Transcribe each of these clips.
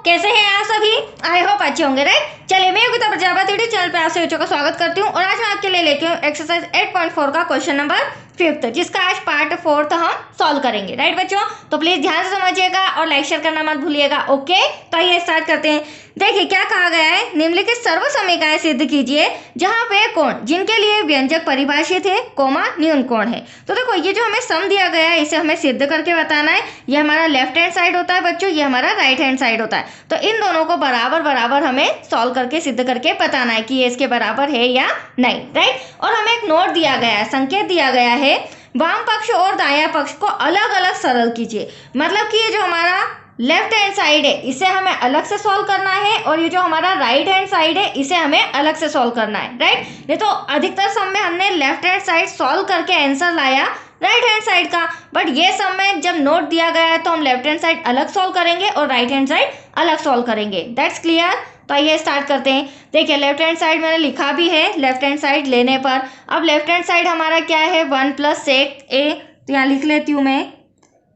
कैसे हैं आप सभी? आई होप अच्छे होंगे, राइट। चलिए, मैं योगिता प्रजापति यूट्यूब चैनल पे आपसे बच्चों का स्वागत करती हूँ और आज मैं आपके लिए लेके हूँ एक्सरसाइज 8.4 का क्वेश्चन नंबर 5, जिसका आज पार्ट 4 हम सॉल्व करेंगे, राइट बच्चों। तो प्लीज ध्यान से समझिएगा और लाइक शेयर करना मत भूलिएगा, ओके। तो आइए स्टार्ट करते हैं। देखिए क्या कहा गया है, निम्नलिखित सर्व समीकरण सिद्ध कीजिए जहां पे कोण जिनके लिए व्यंजक परिभाषित है कोमा न्यून कोण है। तो देखो ये जो हमें सम दिया गया है इसे हमें सिद्ध करके बताना है। ये हमारा लेफ्ट हैंड साइड होता है बच्चों, ये हमारा राइट हैंड साइड होता है। तो इन दोनों को बराबर बराबर हमें सॉल्व करके सिद्ध करके बताना है कि ये इसके बराबर है या नहीं, राइट। और हमें एक नोट दिया गया है, संकेत दिया गया है, वाम पक्ष और दायां पक्ष को अलग अलग सरल कीजिए। मतलब कि ये जो हमारा लेफ्ट हैंड साइड है इसे हमें अलग से सॉल्व करना है और ये जो हमारा राइट हैंड साइड है इसे हमें अलग से सॉल्व करना है, राइट। नहीं तो अधिकतर सम में हमने लेफ्ट हैंड साइड सॉल्व करके आंसर लाया राइट हैंड साइड का, बट ये सम में जब नोट दिया गया है तो हम लेफ्ट हैंड साइड अलग सॉल्व करेंगे और राइट हैंड साइड अलग सॉल्व करेंगे। That's clear. तो आइए स्टार्ट करते हैं। देखिए लेफ्ट हैंड साइड मैंने लिखा भी है लेफ्ट हैंड साइड लेने पर। अब लेफ्ट हैंड साइड हमारा क्या है, 1 + sec a, तो यहाँ लिख लेती हूँ मैं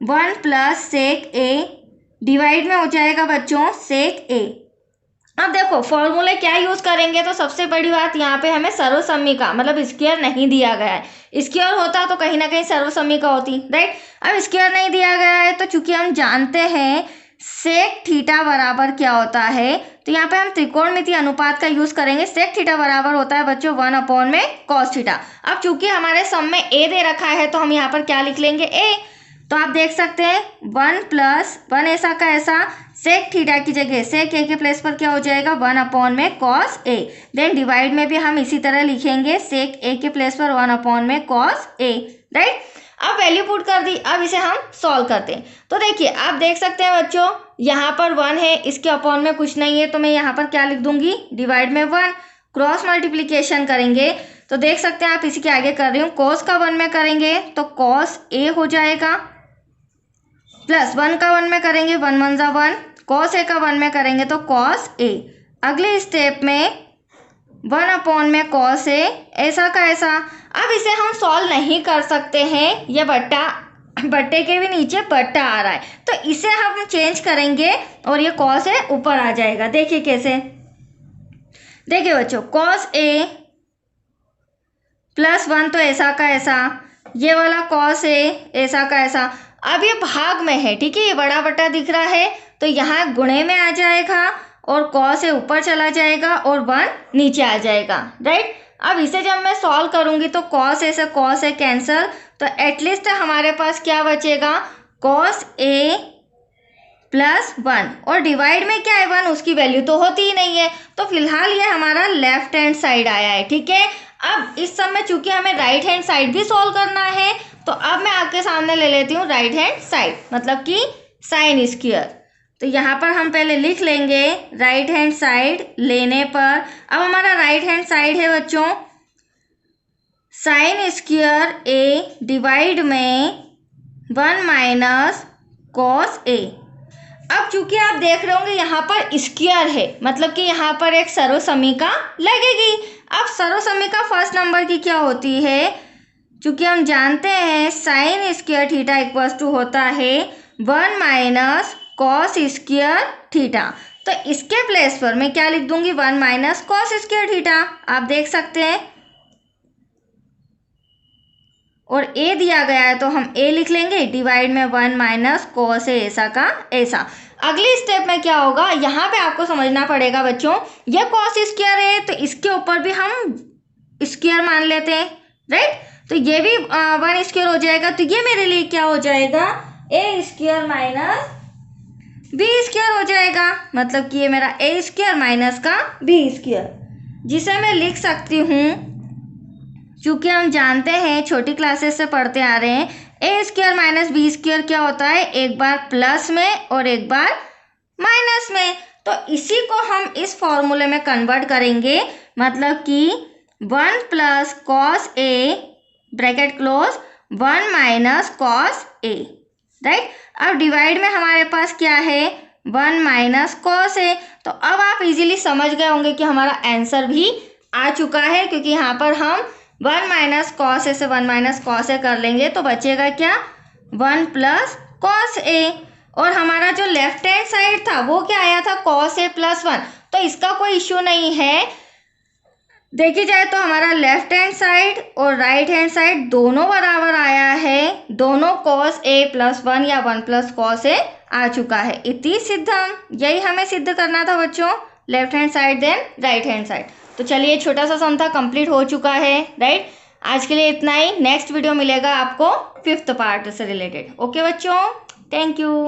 1 + sec a डिवाइड में हो जाएगा बच्चों sec a। अब देखो फॉर्मूले क्या यूज करेंगे, तो सबसे बड़ी बात यहाँ पे हमें सर्वसम्मिका मतलब स्क्वायर नहीं दिया गया है। स्क्वायर होता तो कहीं ना कहीं सर्वसम्मिका होती, राइट। अब स्क्वायर नहीं दिया गया है तो चूंकि हम जानते हैं सेक थीटा बराबर क्या होता है, तो यहाँ पे हम त्रिकोणमितीय अनुपात का यूज करेंगे। सेक थीटा बराबर होता है बच्चों 1 में cos थीटा। अब चूंकि हमारे सम में a दे रखा है तो हम यहाँ पर क्या लिख लेंगे a। तो आप देख सकते हैं 1 + 1 ऐसा का ऐसा सेक थीटा की जगह सेक a के प्लेस पर क्या हो जाएगा 1 में cos a। देन डिवाइड में भी हम इसी तरह लिखेंगे सेक a के प्लेस पर 1 में cos a, राइट। अब वैल्यू पुट कर दी, अब इसे हम सॉल्व करते हैं। तो देखिए आप देख सकते हैं बच्चों यहाँ पर 1 है, इसके अपॉन में कुछ नहीं है तो मैं यहाँ पर क्या लिख दूंगी डिवाइड में 1। क्रॉस मल्टीप्लीकेशन करेंगे तो देख सकते हैं आप इसी के आगे कर रही हूँ, cos का 1 में करेंगे तो cos a हो जाएगा, प्लस 1 का 1 में करेंगे 1 × 1, cos a का 1 में करेंगे तो cos a। अगले स्टेप में 1 में cos a ऐसा का ऐसा। अब इसे हम सॉल्व नहीं कर सकते हैं, ये बट्टे के भी नीचे बट्टा आ रहा है तो इसे हम चेंज करेंगे और ये cos a ऊपर आ जाएगा। देखिए कैसे, देखिए बच्चों cos a + 1 तो ऐसा का ऐसा, ये वाला cos a ऐसा का ऐसा। अब ये भाग में है, ठीक है, ये बड़ा बट्टा दिख रहा है तो यहाँ गुणे में आ जाएगा और cos a ऊपर चला जाएगा और 1 नीचे आ जाएगा, राइट। अब इसे जब मैं सॉल्व करूंगी तो cos a से cos a कैंसल, तो एटलीस्ट हमारे पास क्या बचेगा cos a + 1 और डिवाइड में क्या है 1, उसकी वैल्यू तो होती ही नहीं है। तो फिलहाल ये हमारा लेफ्ट हैंड साइड आया है, ठीक है। अब इस समय चूंकि हमें राइट हैंड साइड भी सॉल्व करना है तो अब मैं आपके सामने ले लेती हूँ राइट हैंड साइड, मतलब कि साइन स्क्वायर। तो यहाँ पर हम पहले लिख लेंगे राइट हैंड साइड लेने पर। अब हमारा राइट हैंड साइड है बच्चों साइन स्क्वायर a डिवाइड में 1 - cos a। अब चूंकि आप देख रहे होंगे यहाँ पर स्क्वायर है मतलब कि यहाँ पर एक सर्वसम्मिका लगेगी। अब सर्वसम्मिका फर्स्ट नंबर की क्या होती है, चूंकि हम जानते हैं sine square theta equals to होता है 1 - cos स्क्वायर थीटा। तो इसके प्लेस पर मैं क्या लिख दूंगी 1 - cos स्क्वायर थीटा, आप देख सकते हैं। और a दिया गया है तो हम a लिख लेंगे डिवाइड में 1 - cos a ऐसा का ऐसा। अगली स्टेप में क्या होगा, यहाँ पे आपको समझना पड़ेगा बच्चों, ये cos स्क्वायर है तो इसके ऊपर भी हम स्क्वायर मान लेते हैं, राइट। तो ये भी 1 स्क्वायर हो जाएगा तो ये मेरे लिए क्या हो जाएगा a स्क्वायर - b स्क्वायर हो जाएगा। मतलब कि ये मेरा a स्क्वायर माइनस का b स्क्वायर, जिसे मैं लिख सकती हूँ चूंकि हम जानते हैं छोटी क्लासेस से पढ़ते आ रहे हैं a स्क्वायर - b स्क्वायर क्या होता है, एक बार प्लस में और एक बार माइनस में। तो इसी को हम इस फॉर्मूले में कन्वर्ट करेंगे, मतलब कि 1 + cos a bracket close 1 - cos a, right. अब डिवाइड में हमारे पास क्या है 1 - cos a। तो अब आप इजीली समझ गए होंगे कि हमारा आंसर भी आ चुका है, क्योंकि यहाँ पर हम 1 - cos a से 1 - cos a कर लेंगे तो बचेगा क्या 1 + cos a। और हमारा जो लेफ्ट हैंड साइड था वो क्या आया था, cos a + 1। तो इसका कोई इश्यू नहीं है। देखी जाए तो हमारा लेफ्ट हैंड साइड और राइट हैंड साइड दोनों बराबर आया है, दोनों cos a + 1 या 1 + cos a आ चुका है। इति सिद्धम, यही हमें सिद्ध करना था बच्चों, left hand side then right hand side. तो चलिए छोटा सा सम था, कंप्लीट हो चुका है, राइट। आज के लिए इतना ही। नेक्स्ट वीडियो मिलेगा आपको 5th पार्ट से रिलेटेड। ओके बच्चों, थैंक यू।